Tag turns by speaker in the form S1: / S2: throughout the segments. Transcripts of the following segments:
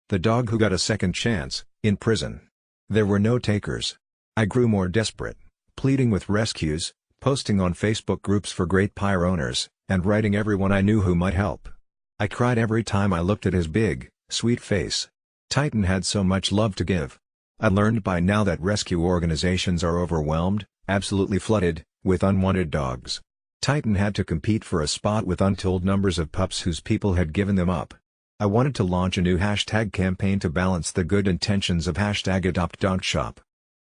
S1: The dog who got a second chance, in prison. There were no takers. I grew more desperate, pleading with rescues, posting on Facebook groups for Great Pyre owners, and writing everyone I knew who might help. I cried every time I looked at his big, sweet face. Titan had so much love to give. I learned by now that rescue organizations are overwhelmed, absolutely flooded, with unwanted dogs. Titan had to compete for a spot with untold numbers of pups whose people had given them up. I wanted to launch a new hashtag campaign to balance the good intentions of hashtag AdoptDogShop.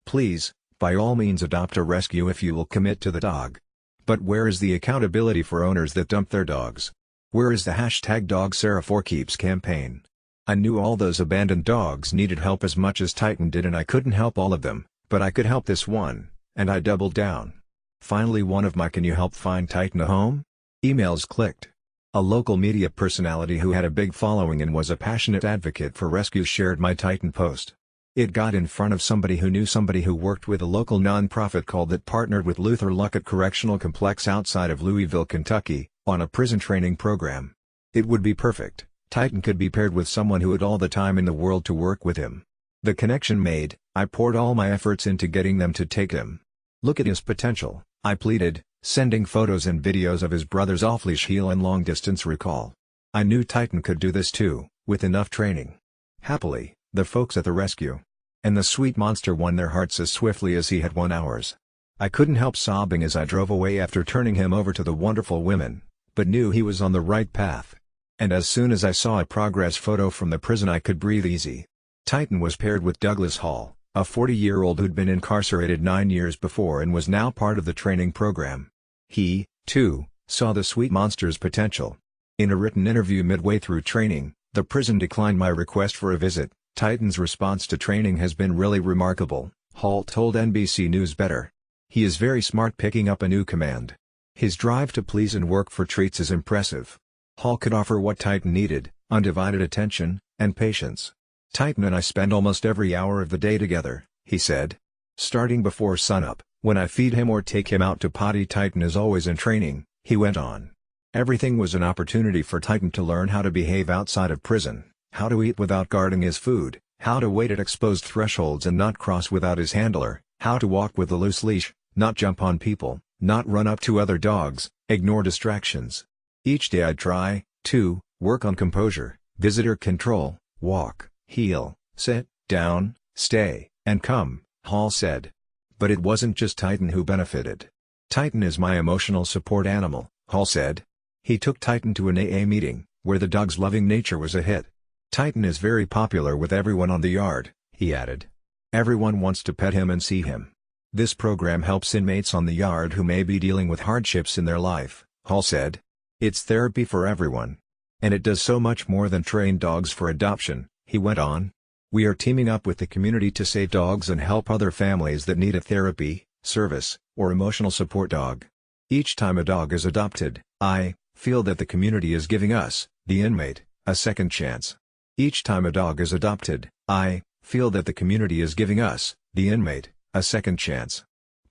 S1: Please, by all means adopt a rescue if you will commit to the dog. But where is the accountability for owners that dump their dogs? Where is the hashtag DogSarah4Keeps campaign? I knew all those abandoned dogs needed help as much as Titan did, and I couldn't help all of them, but I could help this one, and I doubled down. Finally, one of my "Can you help find Titan a home?" emails clicked. A local media personality who had a big following and was a passionate advocate for rescue shared my Titan post. It got in front of somebody who knew somebody who worked with a local non-profit called that partnered with Luther Luckett Correctional Complex outside of Louisville, Kentucky, on a prison training program. It would be perfect. Titan could be paired with someone who had all the time in the world to work with him. The connection made, I poured all my efforts into getting them to take him. "Look at his potential," I pleaded, sending photos and videos of his brother's off-leash heel and long-distance recall. I knew Titan could do this too, with enough training. Happily, the folks at the rescue and the sweet monster won their hearts as swiftly as he had won ours. I couldn't help sobbing as I drove away after turning him over to the wonderful women, but knew he was on the right path. And as soon as I saw a progress photo from the prison, I could breathe easy. Titan was paired with Douglas Hall, a 40-year-old who'd been incarcerated 9 years before and was now part of the training program. He, too, saw the sweet monster's potential. In a written interview midway through training, the prison declined my request for a visit. "Titan's response to training has been really remarkable," Hall told NBC News Better. "He is very smart picking up a new command. His drive to please and work for treats is impressive." Hall could offer what Titan needed: undivided attention and patience. "Titan and I spend almost every hour of the day together," he said. "Starting before sunup, when I feed him or take him out to potty. Titan is always in training," he went on. "Everything was an opportunity for Titan to learn how to behave outside of prison, how to eat without guarding his food, how to wait at exposed thresholds and not cross without his handler, how to walk with a loose leash, not jump on people, not run up to other dogs, ignore distractions. Each day I'd try, to work on composure, visitor control, walk, heel, sit, down, stay, and come," Hall said. "But it wasn't just Titan who benefited. Titan is my emotional support animal," Hall said. He took Titan to an AA meeting, where the dog's loving nature was a hit. "Titan is very popular with everyone on the yard," he added. "Everyone wants to pet him and see him. This program helps inmates on the yard who may be dealing with hardships in their life," Hall said. "It's therapy for everyone. And it does so much more than train dogs for adoption," he went on. "We are teaming up with the community to save dogs and help other families that need a therapy, service, or emotional support dog. Each time a dog is adopted, I feel that the community is giving us, the inmate, a second chance. Each time a dog is adopted, I feel that the community is giving us, the inmate, a second chance."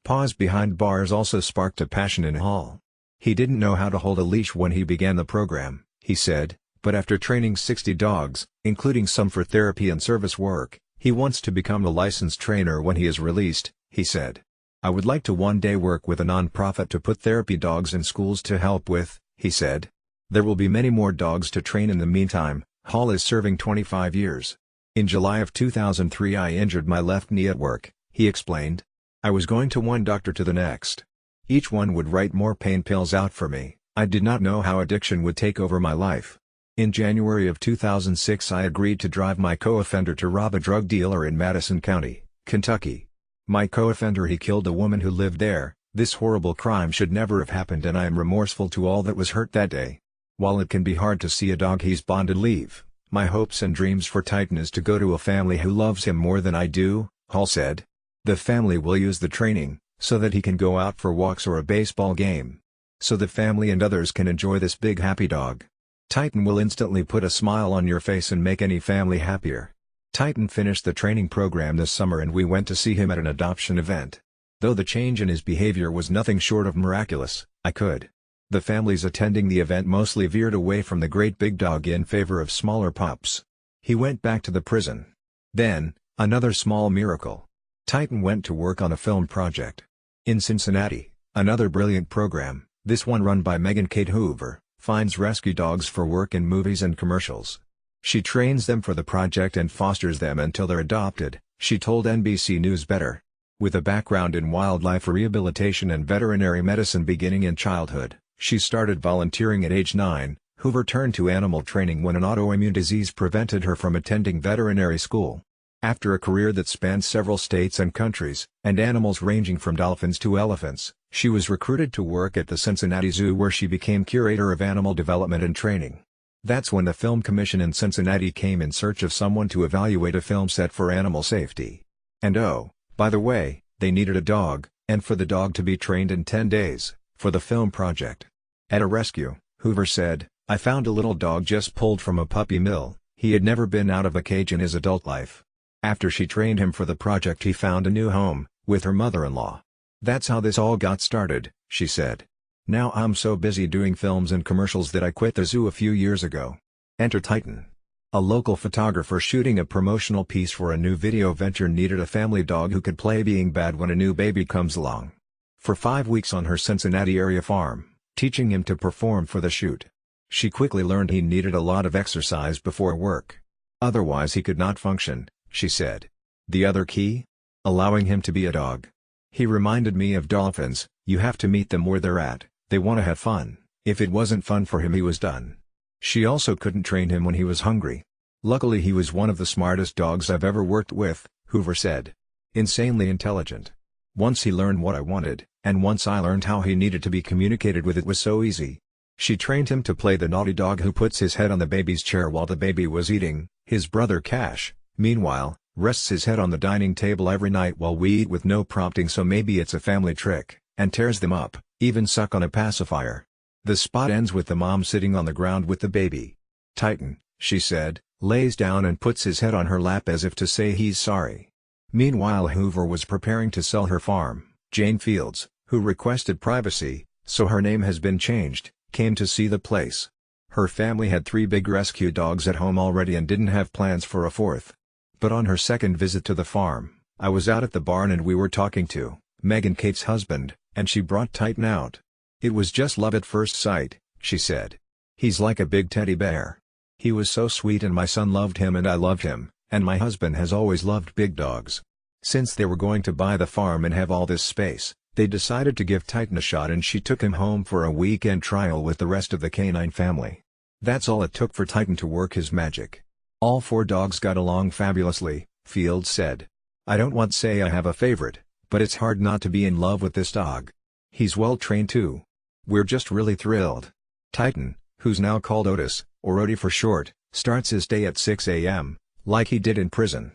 S1: Paws behind bars also sparked a passion in Hall. He didn't know how to hold a leash when he began the program, he said, but after training 60 dogs, including some for therapy and service work, he wants to become a licensed trainer when he is released, he said. "I would like to one day work with a non-profit to put therapy dogs in schools to help with," he said. "There will be many more dogs to train in the meantime." Hall is serving 25 years. "In July of 2003 I injured my left knee at work," he explained. "I was going to one doctor to the next. Each one would write more pain pills out for me. I did not know how addiction would take over my life. In January of 2006 I agreed to drive my co-offender to rob a drug dealer in Madison County, Kentucky. My co-offender, he killed a woman who lived there. This horrible crime should never have happened and I am remorseful to all that was hurt that day. While it can be hard to see a dog he's bonded leave, my hopes and dreams for Titan is to go to a family who loves him more than I do," Hall said. "The family will use the training, so that he can go out for walks or a baseball game. So the family and others can enjoy this big happy dog. Titan will instantly put a smile on your face and make any family happier." Titan finished the training program this summer and we went to see him at an adoption event. Though the change in his behavior was nothing short of miraculous, the families attending the event mostly veered away from the great big dog in favor of smaller pups. He went back to the prison. Then, another small miracle. Titan went to work on a film project. In Cincinnati, another brilliant program, this one run by Megan Kate Hoover, finds rescue dogs for work in movies and commercials. She trains them for the project and fosters them until they're adopted, she told NBC News Better. With a background in wildlife rehabilitation and veterinary medicine beginning in childhood, she started volunteering at age 9. Hoover turned to animal training when an autoimmune disease prevented her from attending veterinary school. After a career that spanned several states and countries, and animals ranging from dolphins to elephants, she was recruited to work at the Cincinnati Zoo where she became curator of animal development and training. That's when the Film Commission in Cincinnati came in search of someone to evaluate a film set for animal safety. And oh, by the way, they needed a dog, and for the dog to be trained in 10 days, for the film project. At a rescue, Hoover said, "I found a little dog just pulled from a puppy mill, he had never been out of a cage in his adult life. After she trained him for the project he found a new home, with her mother-in-law. That's how this all got started," she said. "Now I'm so busy doing films and commercials that I quit the zoo a few years ago." Enter Titan. A local photographer shooting a promotional piece for a new video venture needed a family dog who could play being bad when a new baby comes along. For 5 weeks on her Cincinnati area farm, teaching him to perform for the shoot. She quickly learned he needed a lot of exercise before work. Otherwise he could not function, she said. The other key? Allowing him to be a dog. "He reminded me of dolphins, you have to meet them where they're at, they want to have fun, if it wasn't fun for him he was done." She also couldn't train him when he was hungry. "Luckily he was one of the smartest dogs I've ever worked with," Hoover said. "Insanely intelligent. Once he learned what I wanted, and once I learned how he needed to be communicated with it was so easy." She trained him to play the naughty dog who puts his head on the baby's chair while the baby was eating. His brother Cash, meanwhile, rests his head on the dining table every night while we eat with no prompting, so maybe it's a family trick, and tears them up, even suck on a pacifier. The spot ends with the mom sitting on the ground with the baby. "Titan," she said, lays down and puts his head on her lap as if to say he's sorry. Meanwhile Hoover was preparing to sell her farm. Jane Fields, who requested privacy, so her name has been changed, came to see the place. Her family had 3 big rescue dogs at home already and didn't have plans for a 4th. But on her second visit to the farm, "I was out at the barn and we were talking to Megan Kate's husband, and she brought Titan out. It was just love at first sight," she said. "He's like a big teddy bear. He was so sweet and my son loved him and I loved him, and my husband has always loved big dogs. Since they were going to buy the farm and have all this space, they decided to give Titan a shot and she took him home for a weekend trial with the rest of the canine family. That's all it took for Titan to work his magic. All 4 dogs got along fabulously," Fields said. "I don't want to say I have a favorite, but it's hard not to be in love with this dog. He's well trained too. We're just really thrilled." Titan, who's now called Otis, or Odie for short, starts his day at 6 a.m., like he did in prison.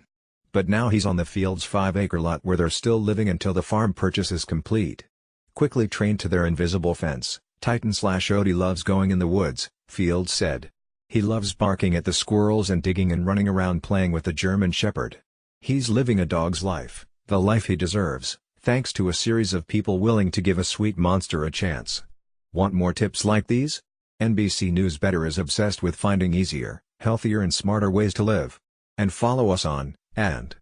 S1: But now he's on the Fields' 5-acre lot where they're still living until the farm purchase is complete. Quickly trained to their invisible fence, Titan/Odie loves going in the woods, Fields said. He loves barking at the squirrels and digging and running around playing with the German Shepherd. He's living a dog's life, the life he deserves, thanks to a series of people willing to give a sweet monster a chance. Want more tips like these? NBC News Better is obsessed with finding easier, healthier and smarter ways to live. And follow us on, and